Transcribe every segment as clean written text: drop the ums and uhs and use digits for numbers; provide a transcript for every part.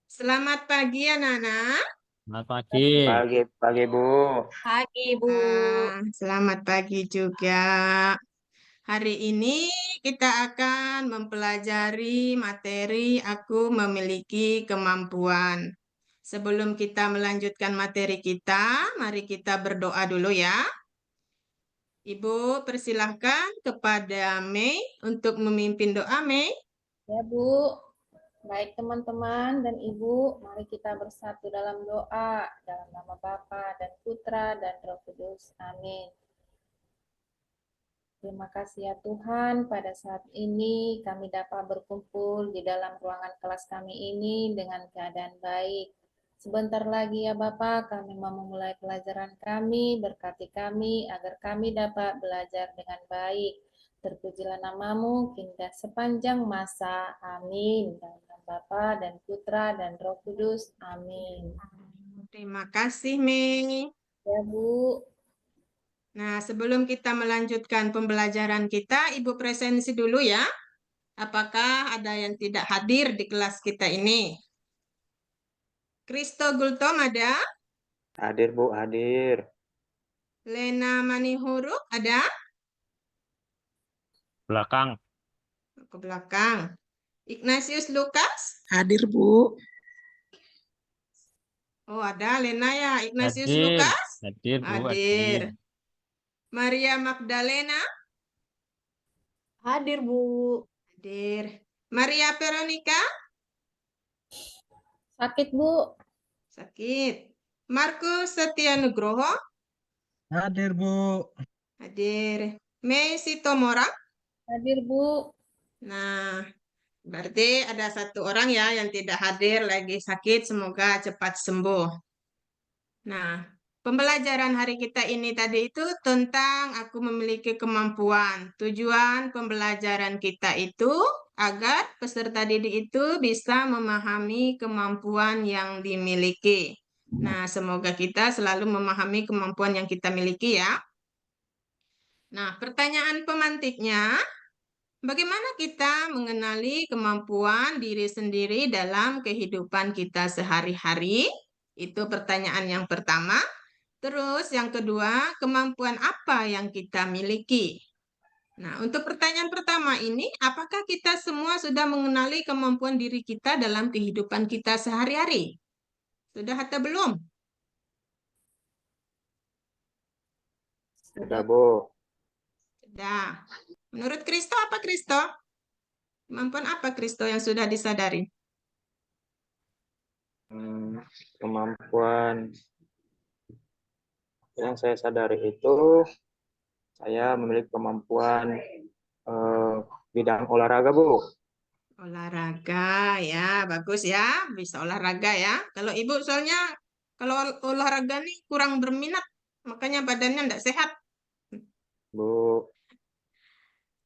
Selamat pagi anak-anak. Selamat pagi. Pagi, Bu. Pagi, Bu. Selamat pagi juga. Hari ini kita akan mempelajari materi aku memiliki kemampuan. Sebelum kita melanjutkan materi kita, mari kita berdoa dulu ya. Ibu persilahkan kepada Mei untuk memimpin doa, Mei. Ya, Bu. Baik teman-teman dan Ibu, mari kita bersatu dalam doa, dalam nama Bapa dan Putra dan Roh Kudus. Amin. Terima kasih ya Tuhan, pada saat ini kami dapat berkumpul di dalam ruangan kelas kami ini dengan keadaan baik. Sebentar lagi ya Bapak, kami mau memulai pelajaran kami, berkati kami agar kami dapat belajar dengan baik. Terpujilah namamu hingga sepanjang masa. Amin. Dalam nama Bapa dan Putra dan Roh Kudus. Amin. Terima kasih, Mei. Ya Bu. Nah, sebelum kita melanjutkan pembelajaran kita, Ibu presensi dulu ya. Apakah ada yang tidak hadir di kelas kita ini? Kristo Gultom ada? Hadir, Bu, hadir. Lena Manihuruk ada? Belakang. Ke belakang. Ignatius Lukas? Hadir, Bu. Oh, ada Lena ya. Ignatius Hadir. Lukas? Hadir, Bu. Hadir. Maria Magdalena? Hadir, Bu. Hadir. Maria Veronica? Sakit, Bu. Sakit. Markus Setia Nugroho? Hadir, Bu. Hadir. Mei Sitomora? Hadir, Bu. Nah, berarti ada satu orang ya yang tidak hadir lagi sakit. Semoga cepat sembuh. Nah, pembelajaran hari kita ini tadi itu tentang aku memiliki kemampuan. Tujuan pembelajaran kita itu agar peserta didik itu bisa memahami kemampuan yang dimiliki. Nah, semoga kita selalu memahami kemampuan yang kita miliki ya. Nah, pertanyaan pemantiknya, bagaimana kita mengenali kemampuan diri sendiri dalam kehidupan kita sehari-hari? Itu pertanyaan yang pertama. Terus yang kedua, kemampuan apa yang kita miliki? Nah, untuk pertanyaan pertama ini, apakah kita semua sudah mengenali kemampuan diri kita dalam kehidupan kita sehari-hari? Sudah atau belum? Sudah, Bu. Sudah. Menurut Kristo apa Kristo? Kemampuan apa Kristo yang sudah disadari? Kemampuan yang saya sadari itu, saya memiliki kemampuan bidang olahraga, Bu. Olahraga ya, bagus ya, bisa olahraga ya. Kalau ibu soalnya kalau olahraga nih kurang berminat, makanya badannya tidak sehat. Bu.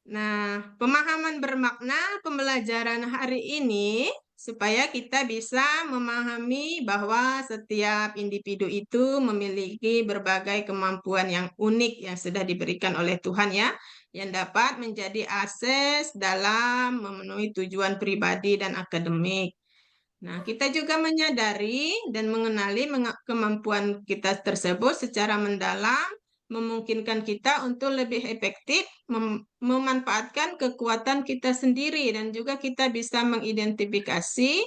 Nah, pemahaman bermakna pembelajaran hari ini supaya kita bisa memahami bahwa setiap individu itu memiliki berbagai kemampuan yang unik yang sudah diberikan oleh Tuhan ya, yang dapat menjadi akses dalam memenuhi tujuan pribadi dan akademik. Nah, kita juga menyadari dan mengenali kemampuan kita tersebut secara mendalam memungkinkan kita untuk lebih efektif memanfaatkan kekuatan kita sendiri dan juga kita bisa mengidentifikasi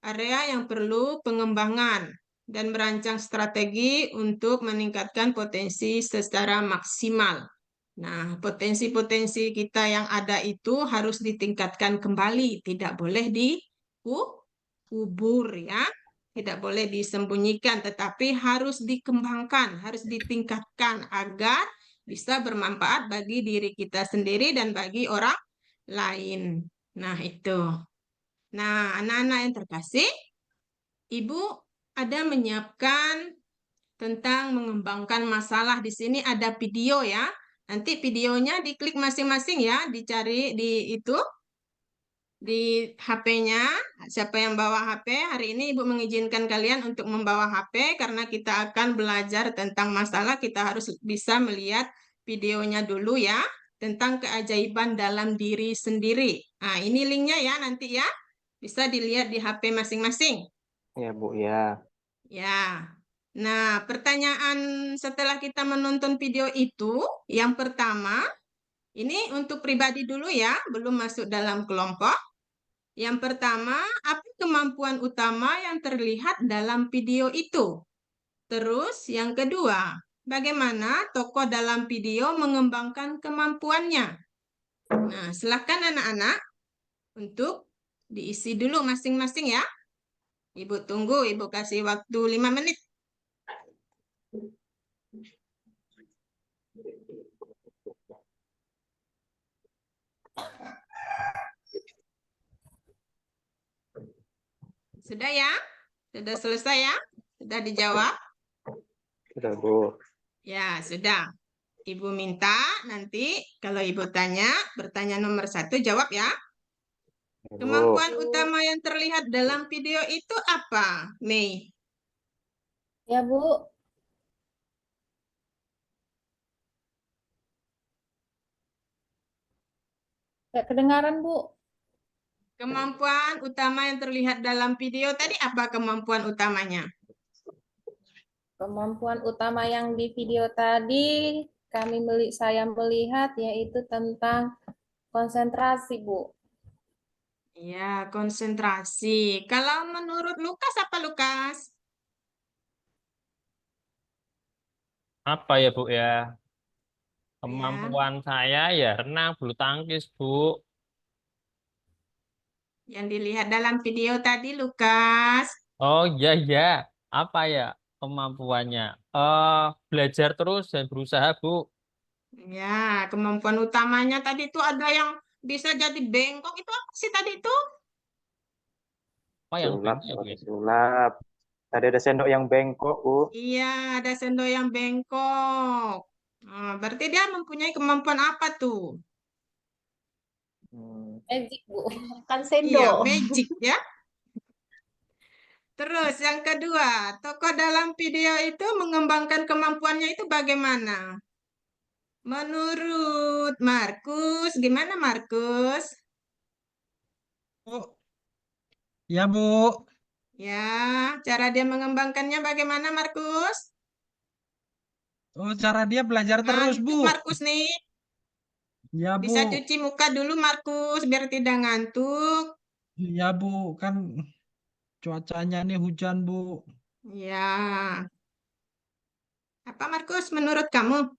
area yang perlu pengembangan dan merancang strategi untuk meningkatkan potensi secara maksimal. Nah, potensi-potensi kita yang ada itu harus ditingkatkan kembali, tidak boleh dikubur ya. Tidak boleh disembunyikan, tetapi harus dikembangkan, harus ditingkatkan agar bisa bermanfaat bagi diri kita sendiri dan bagi orang lain. Nah, itu. Nah, anak-anak yang terkasih, Ibu ada menyiapkan tentang mengembangkan masalah. Di sini ada video ya. Nanti videonya diklik masing-masing ya, dicari di itu di HP-nya. Siapa yang bawa HP? Hari ini Ibu mengizinkan kalian untuk membawa HP karena kita akan belajar tentang masalah. Kita harus bisa melihat videonya dulu ya, tentang keajaiban dalam diri sendiri. Nah, ini linknya ya nanti ya. Bisa dilihat di HP masing-masing. Ya, Bu, ya. Ya. Nah, pertanyaan setelah kita menonton video itu, yang pertama, ini untuk pribadi dulu ya, belum masuk dalam kelompok. Yang pertama, apa kemampuan utama yang terlihat dalam video itu? Terus, yang kedua, bagaimana tokoh dalam video mengembangkan kemampuannya? Nah, silakan anak-anak untuk diisi dulu masing-masing ya. Ibu tunggu, Ibu kasih waktu 5 menit. Sudah ya? Sudah selesai ya? Sudah dijawab? Sudah, Bu. Ya, sudah. Ibu minta nanti kalau Ibu tanya, bertanya nomor 1, jawab ya. Ya, Bu. Kemampuan utama yang terlihat dalam video itu apa, Mei? Ya, Bu. Nggak kedengaran, Bu. Kemampuan utama yang terlihat dalam video tadi apa kemampuan utamanya? Kemampuan utama yang di video tadi saya melihat yaitu tentang konsentrasi, Bu. Ya, konsentrasi. Kalau menurut Lukas apa Lukas? Apa ya Bu ya? Ya, Kemampuan saya ya renang bulu tangkis Bu. yang dilihat dalam video tadi Lukas. Oh iya ya. Apa ya kemampuannya? Belajar terus dan berusaha Bu. Ya, kemampuan utamanya tadi itu ada yang bisa jadi bengkok. Itu apa sih tadi itu? Apa yang Sulap, bengkok Bu? pakai sulap. Tadi ada sendok yang bengkok, Bu. Iya, ada sendok yang bengkok. Nah, berarti dia mempunyai kemampuan apa tuh? Hmm, Magic, Bu. Kan Iya, sendok. magic ya. Terus yang kedua, tokoh dalam video itu mengembangkan kemampuannya itu bagaimana? Menurut Markus, gimana Markus? Bu. Ya, Bu. Ya, cara dia mengembangkannya bagaimana Markus? Oh, cara dia belajar terus, Ngantuk Bu. Markus nih. Ya, Bisa Bu. cuci muka dulu Markus biar tidak ngantuk. Ya, Bu. Kan cuacanya nih hujan, Bu. Ya, apa Markus menurut kamu?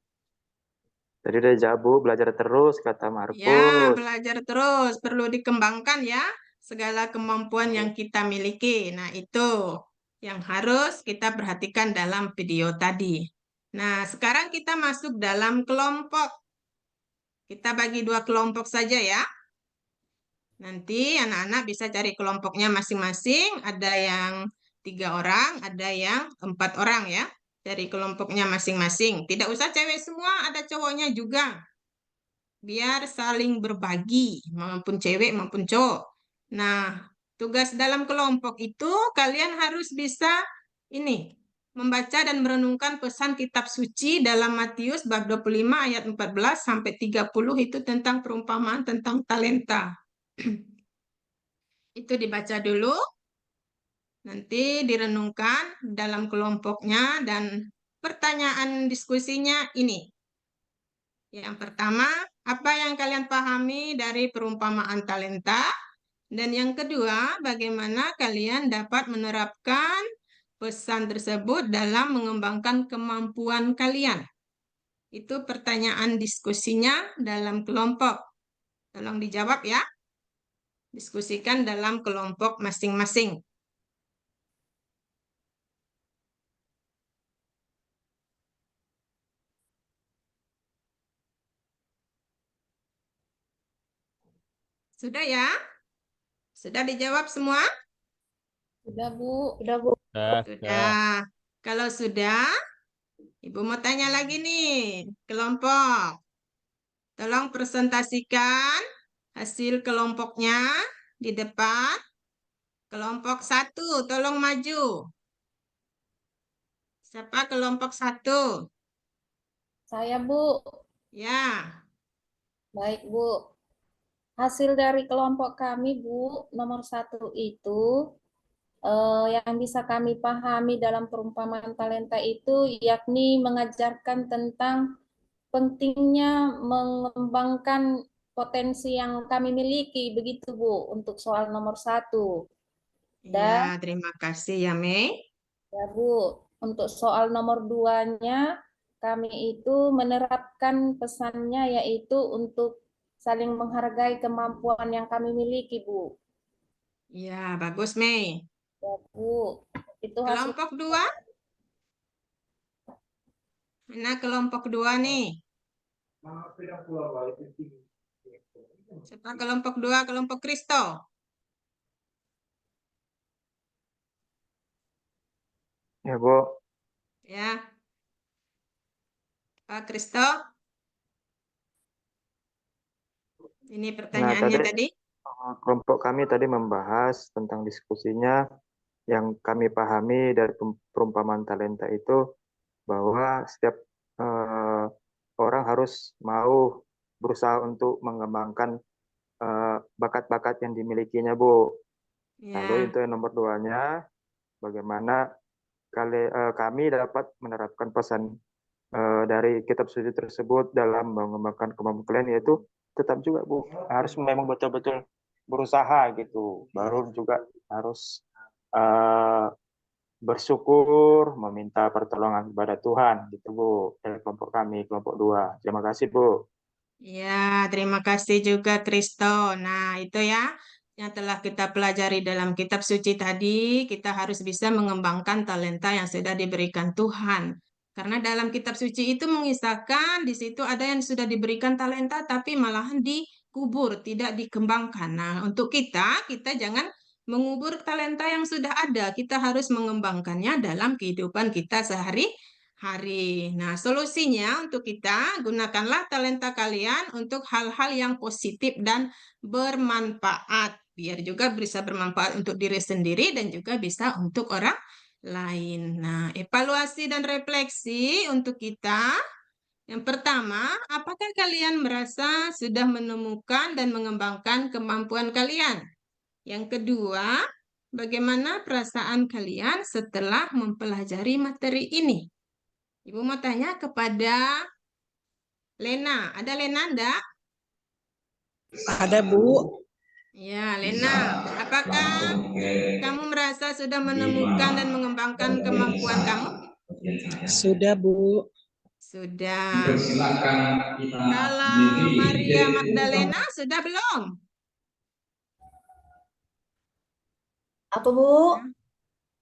Tadi udah jawab, Bu. Belajar terus, kata Ya, Markus. belajar terus, perlu dikembangkan ya segala kemampuan yang kita miliki. Nah, itu yang harus kita perhatikan dalam video tadi. Nah, sekarang kita masuk dalam kelompok. Kita bagi 2 kelompok saja ya. Nanti anak-anak bisa cari kelompoknya masing-masing. Ada yang 3 orang, ada yang 4 orang ya. Dari kelompoknya masing-masing. Tidak usah cewek semua, ada cowoknya juga. Biar saling berbagi, maupun cewek maupun cowok. Nah, tugas dalam kelompok itu kalian harus bisa ini membaca dan merenungkan pesan kitab suci dalam Matius bab 25 ayat 14 sampai 30 itu tentang perumpamaan tentang talenta. Itu dibaca dulu, nanti direnungkan dalam kelompoknya dan pertanyaan diskusinya ini. Yang pertama, apa yang kalian pahami dari perumpamaan talenta? Dan yang kedua, bagaimana kalian dapat menerapkan pesan tersebut dalam mengembangkan kemampuan kalian? Itu pertanyaan diskusinya dalam kelompok. Tolong dijawab ya. Diskusikan dalam kelompok masing-masing. Sudah ya? Sudah dijawab semua? Sudah, Bu. Udah, Bu. Dah. Sudah. Kalau sudah, Ibu mau tanya lagi nih, kelompok. Tolong presentasikan hasil kelompoknya di depan. Kelompok 1, tolong maju. Siapa kelompok 1? Saya, Bu. Ya, Baik, Bu. Hasil dari kelompok kami, Bu, nomor 1 itu Yang bisa kami pahami dalam perumpamaan talenta itu yakni mengajarkan tentang pentingnya mengembangkan potensi yang kami miliki, begitu Bu, untuk soal nomor 1. Dan Ya, terima kasih ya, Mei. ya Bu, untuk soal nomor 2-nya, kami itu menerapkan pesannya yaitu untuk saling menghargai kemampuan yang kami miliki, Bu. Ya, bagus, Mei. Ya Bu, itu hasil. Kelompok 2, mana kelompok 2 nih? Siapa kelompok 2? Kelompok Kristo. Ya, Bu. Ya, Pak Kristo. Ini Nah, pertanyaannya tadi. kelompok kami tadi membahas tentang diskusinya yang kami pahami dari perumpamaan talenta itu bahwa setiap eh, orang harus mau berusaha untuk mengembangkan bakat-bakat yang dimilikinya, Bu. Lalu Ya, itu yang nomor 2-nya, bagaimana kami dapat menerapkan pesan dari kitab suci tersebut dalam mengembangkan kemampuan kalian, yaitu tetap juga Bu harus memang betul-betul berusaha gitu, baru juga harus uh, bersyukur, meminta pertolongan kepada Tuhan gitu Bu, dari kelompok kami, kelompok 2. Terima kasih Bu. ya, terima kasih juga Kristo. Nah, itu ya yang telah kita pelajari dalam kitab suci tadi, kita harus bisa mengembangkan talenta yang sudah diberikan Tuhan. Karena dalam kitab suci itu mengisahkan di situ ada yang sudah diberikan talenta tapi malahan dikubur, tidak dikembangkan. Nah, untuk kita jangan mengubur talenta yang sudah ada. Kita harus mengembangkannya dalam kehidupan kita sehari-hari. Nah, solusinya untuk kita, gunakanlah talenta kalian untuk hal-hal yang positif dan bermanfaat. Biar juga bisa bermanfaat untuk diri sendiri dan juga bisa untuk orang lain. Nah, evaluasi dan refleksi untuk kita. Yang pertama, apakah kalian merasa sudah menemukan dan mengembangkan kemampuan kalian? Yang kedua, bagaimana perasaan kalian setelah mempelajari materi ini? Ibu mau tanya kepada Lena. Ada Lena enggak? Ada, Bu. Ya, Lena. Apakah kamu merasa sudah menemukan dan mengembangkan kemampuan kamu? Sudah, Bu. Sudah. Kalau Maria Magdalena sudah belum? Apa, Bu?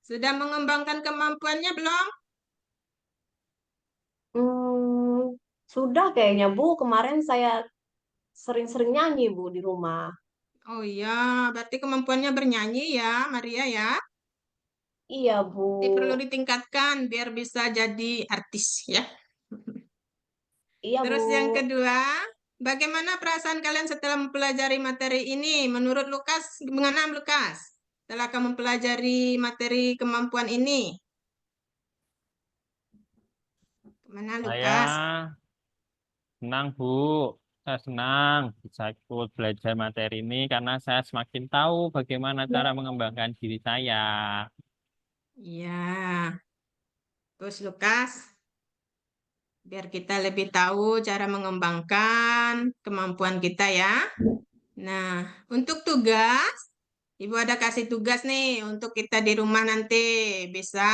Sudah mengembangkan kemampuannya belum? Sudah kayaknya, Bu. Kemarin saya sering-sering nyanyi, Bu, di rumah. Oh iya, berarti kemampuannya bernyanyi ya, Maria ya. Iya, Bu. Jadi perlu ditingkatkan biar bisa jadi artis ya. Iya, Bu. Terus yang kedua, bagaimana perasaan kalian setelah mempelajari materi ini? Menurut Lukas, gimana Lukas? Setelah kamu mempelajari materi kemampuan ini, gimana Saya Lukas? senang, Bu. Saya senang bisa ikut belajar materi ini karena saya semakin tahu bagaimana cara mengembangkan diri saya. Ya, terus Lukas, biar kita lebih tahu cara mengembangkan kemampuan kita ya. Nah, untuk tugas, Ibu ada kasih tugas nih untuk kita di rumah nanti bisa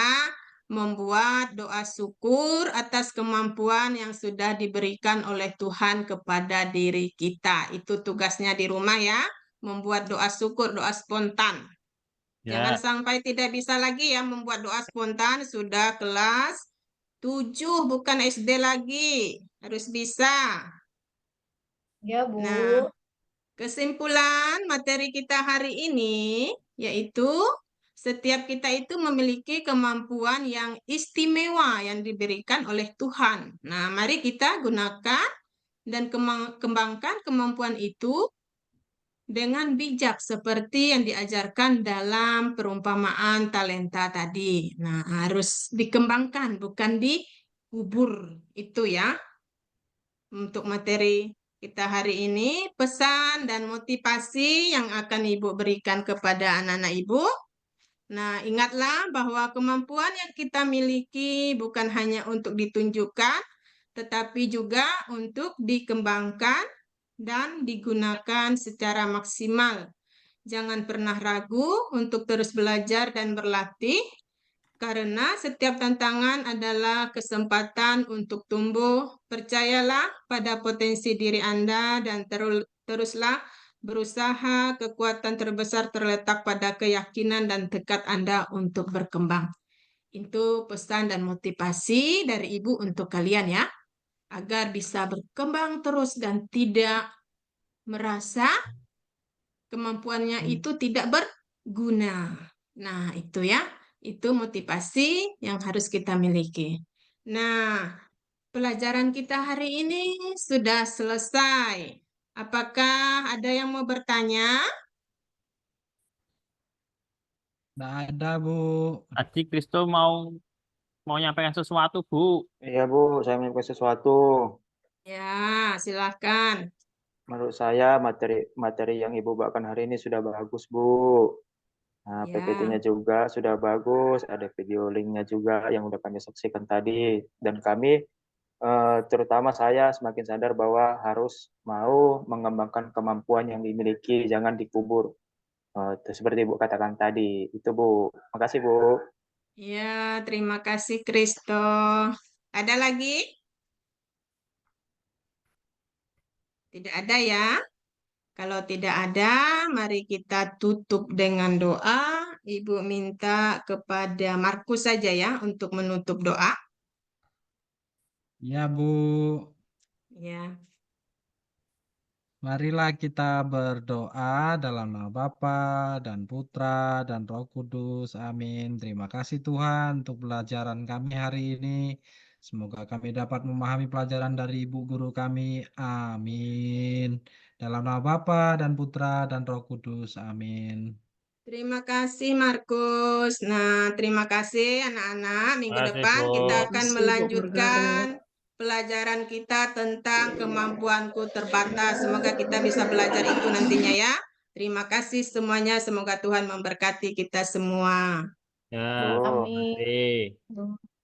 membuat doa syukur atas kemampuan yang sudah diberikan oleh Tuhan kepada diri kita. Itu tugasnya di rumah ya, membuat doa syukur, doa spontan. Jangan Ya, sampai tidak bisa lagi ya membuat doa spontan, sudah kelas 7 bukan SD lagi, harus bisa. Ya, Bu. Nah, kesimpulan materi kita hari ini yaitu setiap kita itu memiliki kemampuan yang istimewa yang diberikan oleh Tuhan. Nah, mari kita gunakan dan kembangkan kemampuan itu dengan bijak seperti yang diajarkan dalam perumpamaan talenta tadi. Nah, harus dikembangkan bukan dikubur. Itu ya untuk materi kita hari ini, pesan dan motivasi yang akan Ibu berikan kepada anak-anak Ibu. Nah, ingatlah bahwa kemampuan yang kita miliki bukan hanya untuk ditunjukkan, tetapi juga untuk dikembangkan dan digunakan secara maksimal. Jangan pernah ragu untuk terus belajar dan berlatih, karena setiap tantangan adalah kesempatan untuk tumbuh. Percayalah pada potensi diri Anda dan teruslah berusaha. Kekuatan terbesar terletak pada keyakinan dan tekad Anda untuk berkembang. Itu pesan dan motivasi dari Ibu untuk kalian ya, agar bisa berkembang terus dan tidak merasa kemampuannya itu tidak berguna. Nah, itu ya, itu motivasi yang harus kita miliki. Nah, pelajaran kita hari ini sudah selesai. Apakah ada yang mau bertanya? Nggak ada, Bu. Tadi Kristo mau nyampaikan sesuatu, Bu. Iya Bu, saya menyampaikan sesuatu. Ya, silahkan. Menurut saya materi yang Ibu bawakan hari ini sudah bagus Bu. Nah, Ya, PPT-nya juga sudah bagus, ada video link-nya juga yang udah kami saksikan tadi. Dan kami, terutama saya semakin sadar bahwa harus mau mengembangkan kemampuan yang dimiliki, jangan dikubur. Seperti Ibu katakan tadi. Itu Bu. Makasih Bu. ya, terima kasih Kristo. Ada lagi? Tidak ada ya? Kalau tidak ada, mari kita tutup dengan doa. Ibu minta kepada Markus saja ya untuk menutup doa. Ya, Bu. Ya, Marilah kita berdoa dalam nama Bapa dan Putra dan Roh Kudus. Amin. Terima kasih Tuhan untuk pelajaran kami hari ini. Semoga kami dapat memahami pelajaran dari Ibu Guru kami. Amin. Dalam nama Bapa dan Putra dan Roh Kudus. Amin. terima kasih Markus. Nah, terima kasih anak-anak. Minggu Makasih, depan Bu. kita Terima akan kasih, Bu Guru. melanjutkan pelajaran kita tentang kemampuanku terbatas. Semoga kita bisa belajar itu nantinya ya. Terima kasih semuanya. Semoga Tuhan memberkati kita semua. Ya, Bu. terima Amin. kasih.